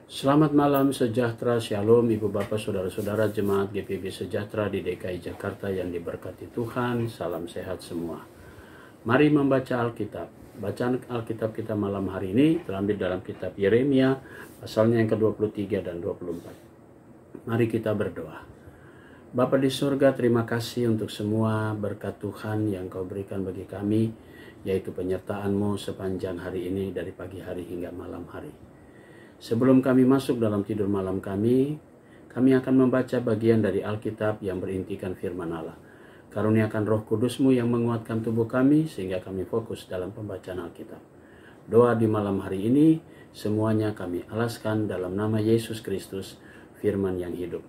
Selamat malam sejahtera, shalom Ibu Bapak Saudara-saudara Jemaat GPB Sejahtera di DKI Jakarta yang diberkati Tuhan. Salam sehat semua. Mari membaca Alkitab. Bacaan Alkitab kita malam hari ini terambil dalam kitab Yeremia pasalnya yang ke-23 dan 24. Mari kita berdoa. Bapa di surga, terima kasih untuk semua berkat Tuhan yang Kau berikan bagi kami, yaitu penyertaan-Mu sepanjang hari ini dari pagi hari hingga malam hari. Sebelum kami masuk dalam tidur malam kami akan membaca bagian dari Alkitab yang berintikan firman Allah. Karuniakan Roh Kudus-Mu yang menguatkan tubuh kami sehingga kami fokus dalam pembacaan Alkitab. Doa di malam hari ini semuanya kami alaskan dalam nama Yesus Kristus, firman yang hidup.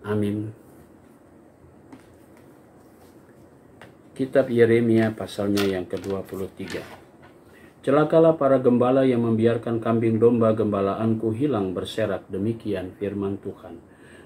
Amin. Kitab Yeremia pasalnya yang ke-23. Celakalah para gembala yang membiarkan kambing domba gembalaanku hilang berserak, demikian firman Tuhan.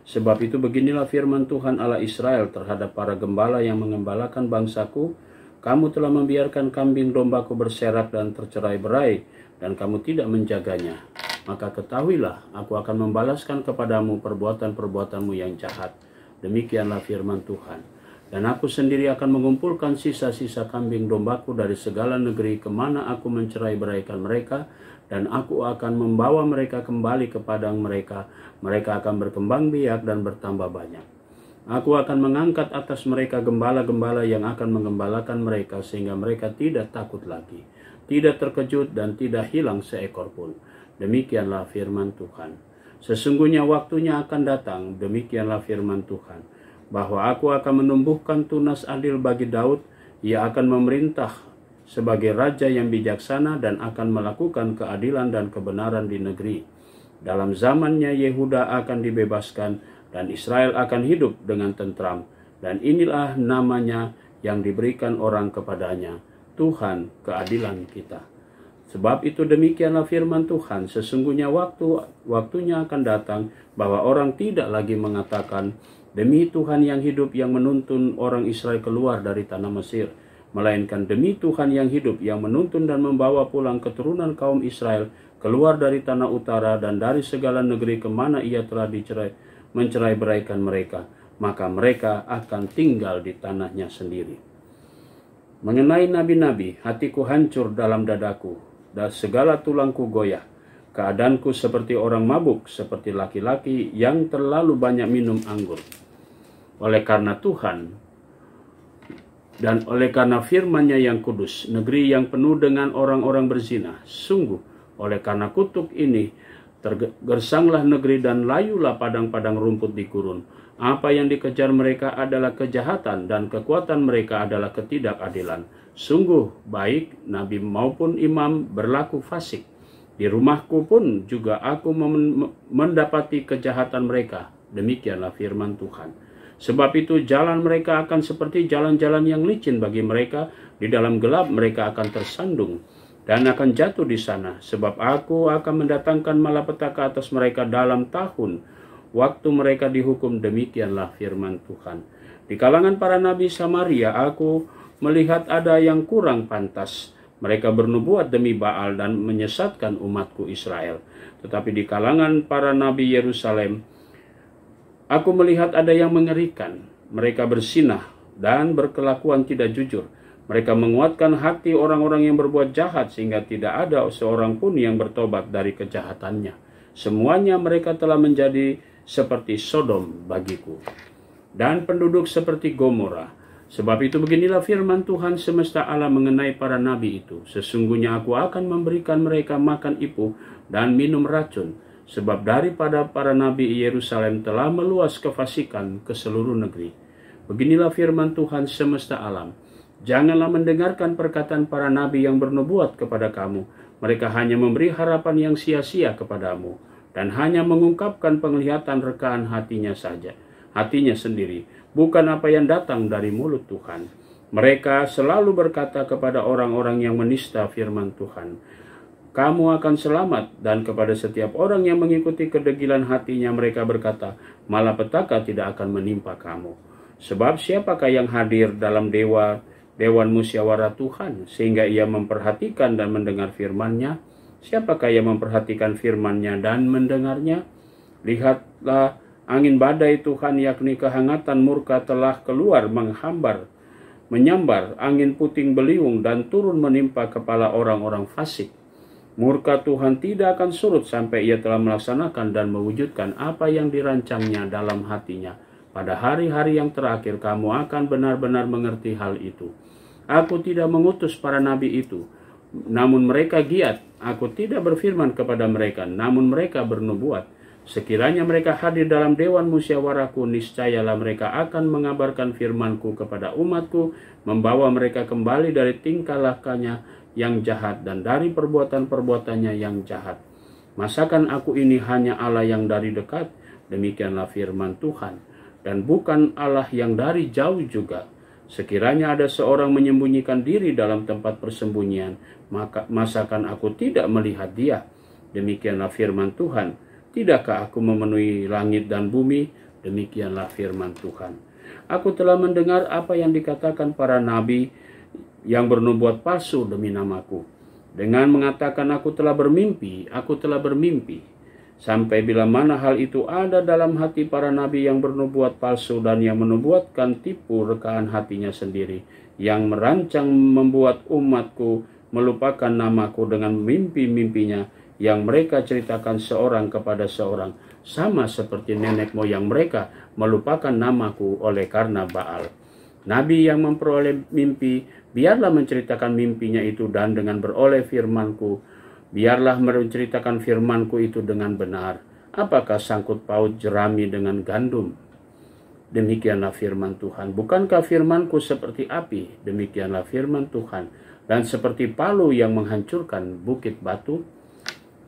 Sebab itu beginilah firman Tuhan Allah Israel terhadap para gembala yang mengembalakan bangsaku. Kamu telah membiarkan kambing dombaku berserak dan tercerai-berai, dan kamu tidak menjaganya. Maka ketahuilah, aku akan membalaskan kepadamu perbuatan-perbuatanmu yang jahat. Demikianlah firman Tuhan. Dan aku sendiri akan mengumpulkan sisa-sisa kambing dombaku dari segala negeri kemana aku mencerai-beraikan mereka, dan aku akan membawa mereka kembali ke padang mereka. Mereka akan berkembang biak dan bertambah banyak. Aku akan mengangkat atas mereka gembala-gembala yang akan mengembalakan mereka, sehingga mereka tidak takut lagi, tidak terkejut dan tidak hilang seekor pun. Demikianlah firman Tuhan. Sesungguhnya waktunya akan datang, demikianlah firman Tuhan, bahwa aku akan menumbuhkan tunas adil bagi Daud. Ia akan memerintah sebagai raja yang bijaksana dan akan melakukan keadilan dan kebenaran di negeri. Dalam zamannya Yehuda akan dibebaskan dan Israel akan hidup dengan tentram. Dan inilah namanya yang diberikan orang kepadanya, Tuhan keadilan kita. Sebab itu demikianlah firman Tuhan, sesungguhnya waktunya akan datang bahwa orang tidak lagi mengatakan, demi Tuhan yang hidup yang menuntun orang Israel keluar dari tanah Mesir, melainkan demi Tuhan yang hidup yang menuntun dan membawa pulang keturunan kaum Israel keluar dari tanah utara dan dari segala negeri kemana ia telah mencerai-beraikan mereka, maka mereka akan tinggal di tanahnya sendiri. Mengenai nabi-nabi, hatiku hancur dalam dadaku, dan segala tulangku goyah. Keadaanku seperti orang mabuk, seperti laki-laki yang terlalu banyak minum anggur. Oleh karena Tuhan dan oleh karena firman-Nya yang kudus, negeri yang penuh dengan orang-orang berzina, sungguh oleh karena kutuk ini tergersanglah negeri dan layulah padang-padang rumput di gurun. Apa yang dikejar mereka adalah kejahatan dan kekuatan mereka adalah ketidakadilan. Sungguh baik nabi maupun imam berlaku fasik. Di rumahku pun juga aku mendapati kejahatan mereka. Demikianlah firman Tuhan. Sebab itu jalan mereka akan seperti jalan-jalan yang licin bagi mereka. Di dalam gelap mereka akan tersandung dan akan jatuh di sana. Sebab aku akan mendatangkan malapetaka atas mereka dalam tahun waktu mereka dihukum. Demikianlah firman Tuhan. Di kalangan para nabi Samaria aku melihat ada yang kurang pantas. Mereka bernubuat demi Baal dan menyesatkan umatku Israel. Tetapi di kalangan para nabi Yerusalem aku melihat ada yang mengerikan. Mereka bersinah dan berkelakuan tidak jujur. Mereka menguatkan hati orang-orang yang berbuat jahat sehingga tidak ada seorang pun yang bertobat dari kejahatannya. Semuanya mereka telah menjadi seperti Sodom bagiku, dan penduduk seperti Gomora. Sebab itu beginilah firman Tuhan semesta Allah mengenai para nabi itu. Sesungguhnya aku akan memberikan mereka makan ipuh dan minum racun. Sebab daripada para nabi Yerusalem telah meluas kefasikan ke seluruh negeri. Beginilah firman Tuhan semesta alam. Janganlah mendengarkan perkataan para nabi yang bernubuat kepada kamu. Mereka hanya memberi harapan yang sia-sia kepadamu, dan hanya mengungkapkan penglihatan rekaan hatinya saja, hatinya sendiri, bukan apa yang datang dari mulut Tuhan. Mereka selalu berkata kepada orang-orang yang menista firman Tuhan, kamu akan selamat, dan kepada setiap orang yang mengikuti kedegilan hatinya mereka berkata, malapetaka tidak akan menimpa kamu. Sebab siapakah yang hadir dalam dewan musyawarah Tuhan, sehingga ia memperhatikan dan mendengar firman-Nya? Siapakah yang memperhatikan firman-Nya dan mendengarnya? Lihatlah, angin badai Tuhan yakni kehangatan murka telah keluar menyambar angin puting beliung dan turun menimpa kepala orang-orang fasik. Murka Tuhan tidak akan surut sampai Ia telah melaksanakan dan mewujudkan apa yang dirancangnya dalam hatinya. Pada hari-hari yang terakhir kamu akan benar-benar mengerti hal itu. Aku tidak mengutus para nabi itu, namun mereka giat. Aku tidak berfirman kepada mereka, namun mereka bernubuat. Sekiranya mereka hadir dalam dewan musyawarahku, niscayalah mereka akan mengabarkan firmanku kepada umatku, membawa mereka kembali dari tingkah lakunya yang jahat dan dari perbuatan-perbuatannya yang jahat. Masakan aku ini hanya Allah yang dari dekat? Demikianlah firman Tuhan, dan bukan Allah yang dari jauh juga. Sekiranya ada seorang menyembunyikan diri dalam tempat persembunyian, maka masakan aku tidak melihat dia? Demikianlah firman Tuhan. Tidakkah aku memenuhi langit dan bumi? Demikianlah firman Tuhan. Aku telah mendengar apa yang dikatakan para nabi yang bernubuat palsu demi namaku. Dengan mengatakan aku telah bermimpi. Sampai bila mana hal itu ada dalam hati para nabi yang bernubuat palsu dan yang menubuatkan tipu rekaan hatinya sendiri, yang merancang membuat umatku melupakan namaku dengan mimpi-mimpinya, yang mereka ceritakan seorang kepada seorang, sama seperti nenek moyang mereka melupakan namaku oleh karena Baal. Nabi yang memperoleh mimpi, biarlah menceritakan mimpinya itu, dan dengan beroleh firmanku, biarlah menceritakan firmanku itu dengan benar. Apakah sangkut paut jerami dengan gandum? Demikianlah firman Tuhan. Bukankah firmanku seperti api? Demikianlah firman Tuhan. Dan seperti palu yang menghancurkan bukit batu.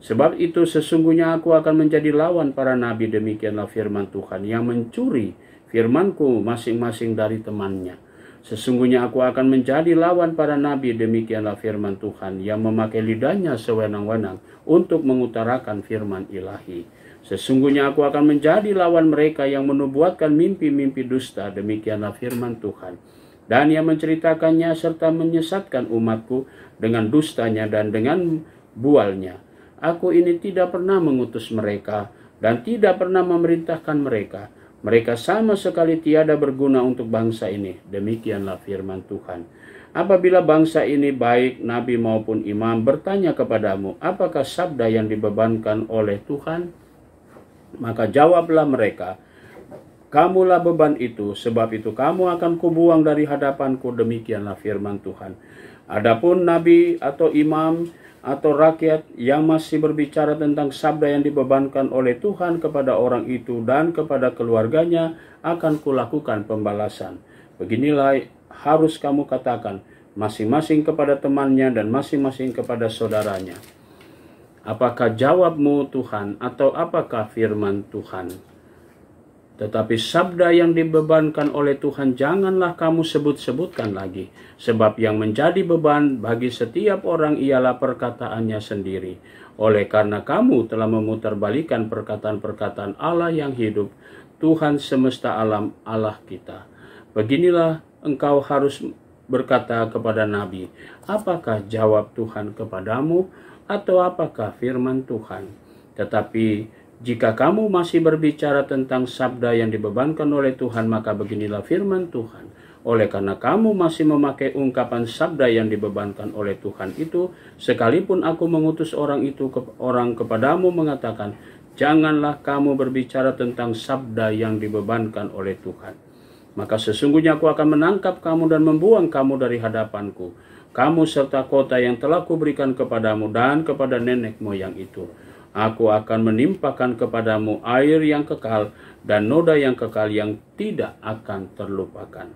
Sebab itu sesungguhnya aku akan menjadi lawan para nabi, demikianlah firman Tuhan, yang mencuri firmanku masing-masing dari temannya. Sesungguhnya aku akan menjadi lawan para nabi, demikianlah firman Tuhan, yang memakai lidahnya sewenang-wenang untuk mengutarakan firman ilahi. Sesungguhnya aku akan menjadi lawan mereka yang menubuatkan mimpi-mimpi dusta, demikianlah firman Tuhan, dan yang menceritakannya serta menyesatkan umatku dengan dustanya dan dengan bualnya. Aku ini tidak pernah mengutus mereka dan tidak pernah memerintahkan mereka. Mereka sama sekali tiada berguna untuk bangsa ini. Demikianlah firman Tuhan. Apabila bangsa ini, baik nabi maupun imam, bertanya kepadamu, apakah sabda yang dibebankan oleh Tuhan? Maka jawablah mereka, kamulah beban itu, sebab itu kamu akan kubuang dari hadapanku. Demikianlah firman Tuhan. Adapun nabi atau imam atau rakyat yang masih berbicara tentang sabda yang dibebankan oleh Tuhan kepada orang itu dan kepada keluarganya, akan kulakukan pembalasan. Beginilah harus kamu katakan, masing-masing kepada temannya dan masing-masing kepada saudaranya. Apakah jawabmu Tuhan, atau apakah firman Tuhan? Tetapi sabda yang dibebankan oleh Tuhan janganlah kamu sebut-sebutkan lagi, sebab yang menjadi beban bagi setiap orang ialah perkataannya sendiri. Oleh karena kamu telah memutarbalikkan perkataan-perkataan Allah yang hidup, Tuhan semesta alam, Allah kita. Beginilah engkau harus berkata kepada nabi, apakah jawab Tuhan kepadamu, atau apakah firman Tuhan? Tetapi jika kamu masih berbicara tentang sabda yang dibebankan oleh Tuhan, maka beginilah firman Tuhan. Oleh karena kamu masih memakai ungkapan sabda yang dibebankan oleh Tuhan itu, sekalipun aku mengutus orang kepadamu mengatakan, janganlah kamu berbicara tentang sabda yang dibebankan oleh Tuhan. Maka sesungguhnya aku akan menangkap kamu dan membuang kamu dari hadapanku, kamu serta kota yang telah kuberikan kepadamu dan kepada nenek moyang itu. Aku akan menimpakan kepadamu air yang kekal dan noda yang kekal yang tidak akan terlupakan.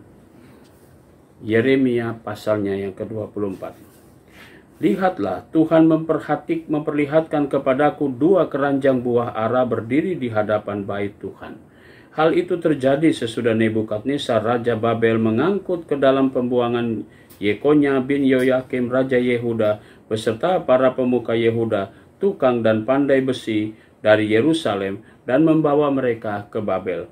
Yeremia pasalnya yang ke-24. Lihatlah, Tuhan memperlihatkan kepadaku 2 keranjang buah ara berdiri di hadapan bait Tuhan. Hal itu terjadi sesudah Nebukadnezar Raja Babel mengangkut ke dalam pembuangan Yekonya bin Yoyakim Raja Yehuda beserta para pemuka Yehuda, tukang dan pandai besi dari Yerusalem, dan membawa mereka ke Babel.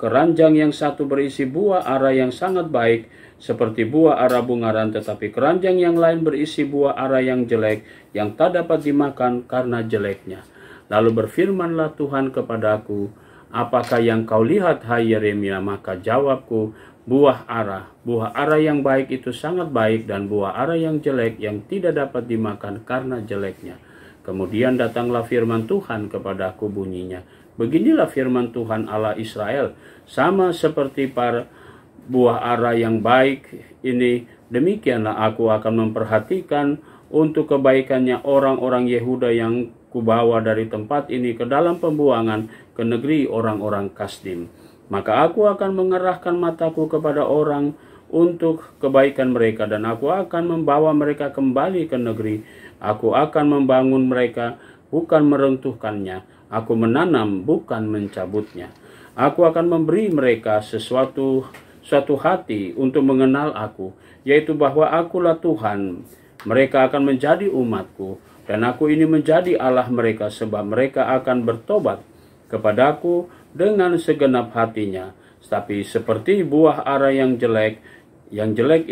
Keranjang yang satu berisi buah ara yang sangat baik, seperti buah ara bungaran, tetapi keranjang yang lain berisi buah ara yang jelek, yang tak dapat dimakan karena jeleknya. Lalu berfirmanlah Tuhan kepadaku, apakah yang kau lihat, hai Yeremia? Maka jawabku, buah ara yang baik itu sangat baik, dan buah ara yang jelek yang tidak dapat dimakan karena jeleknya. Kemudian datanglah firman Tuhan kepadaku bunyinya, beginilah firman Tuhan Allah Israel, sama seperti para buah ara yang baik ini, demikianlah aku akan memperhatikan untuk kebaikannya orang-orang Yehuda yang kubawa dari tempat ini ke dalam pembuangan ke negeri orang-orang Kasdim. Maka aku akan mengerahkan mataku kepada orang untuk kebaikan mereka, dan aku akan membawa mereka kembali ke negeri. Aku akan membangun mereka, bukan meruntuhkannya. Aku menanam, bukan mencabutnya. Aku akan memberi mereka suatu hati untuk mengenal aku, yaitu bahwa akulah Tuhan. Mereka akan menjadi umatku, dan aku ini menjadi Allah mereka, sebab mereka akan bertobat kepadaku dengan segenap hatinya. Tapi seperti buah ara yang jelek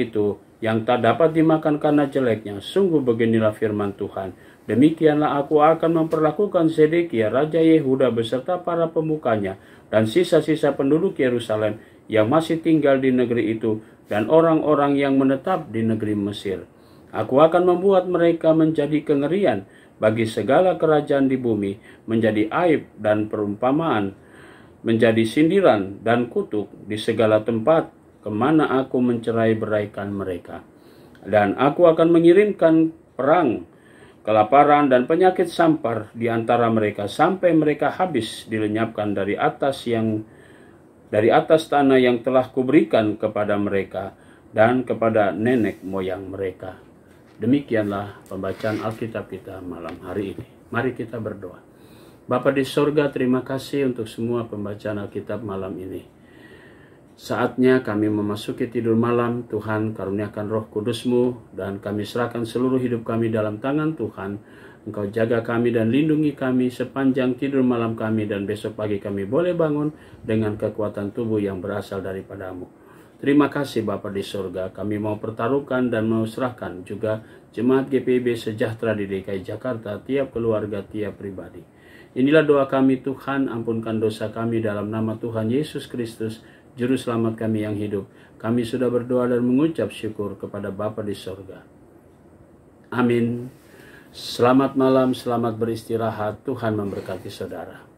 itu, yang tak dapat dimakan karena jeleknya, sungguh beginilah firman Tuhan, demikianlah aku akan memperlakukan Zedekia raja Yehuda beserta para pemukanya dan sisa-sisa penduduk Yerusalem yang masih tinggal di negeri itu, dan orang-orang yang menetap di negeri Mesir. Aku akan membuat mereka menjadi kengerian bagi segala kerajaan di bumi, menjadi aib dan perumpamaan, menjadi sindiran dan kutuk di segala tempat kemana aku mencerai-beraikan mereka. Dan aku akan mengirimkan perang, kelaparan, dan penyakit sampar di antara mereka, sampai mereka habis dilenyapkan dari atas tanah yang telah kuberikan kepada mereka dan kepada nenek moyang mereka. Demikianlah pembacaan Alkitab kita malam hari ini. Mari kita berdoa. Bapa di sorga, terima kasih untuk semua pembacaan Alkitab malam ini. Saatnya kami memasuki tidur malam. Tuhan, karuniakan Roh Kudus-Mu, dan kami serahkan seluruh hidup kami dalam tangan Tuhan. Engkau jaga kami dan lindungi kami sepanjang tidur malam kami, dan besok pagi kami boleh bangun dengan kekuatan tubuh yang berasal daripada-Mu. Terima kasih Bapa di surga. Kami mau pertaruhkan dan mau serahkan juga Jemaat GPIB Sejahtera di DKI Jakarta, tiap keluarga, tiap pribadi. Inilah doa kami, Tuhan, ampunkan dosa kami dalam nama Tuhan Yesus Kristus, Juru Selamat kami yang hidup. Kami sudah berdoa dan mengucap syukur kepada Bapa di sorga. Amin. Selamat malam, selamat beristirahat. Tuhan memberkati saudara.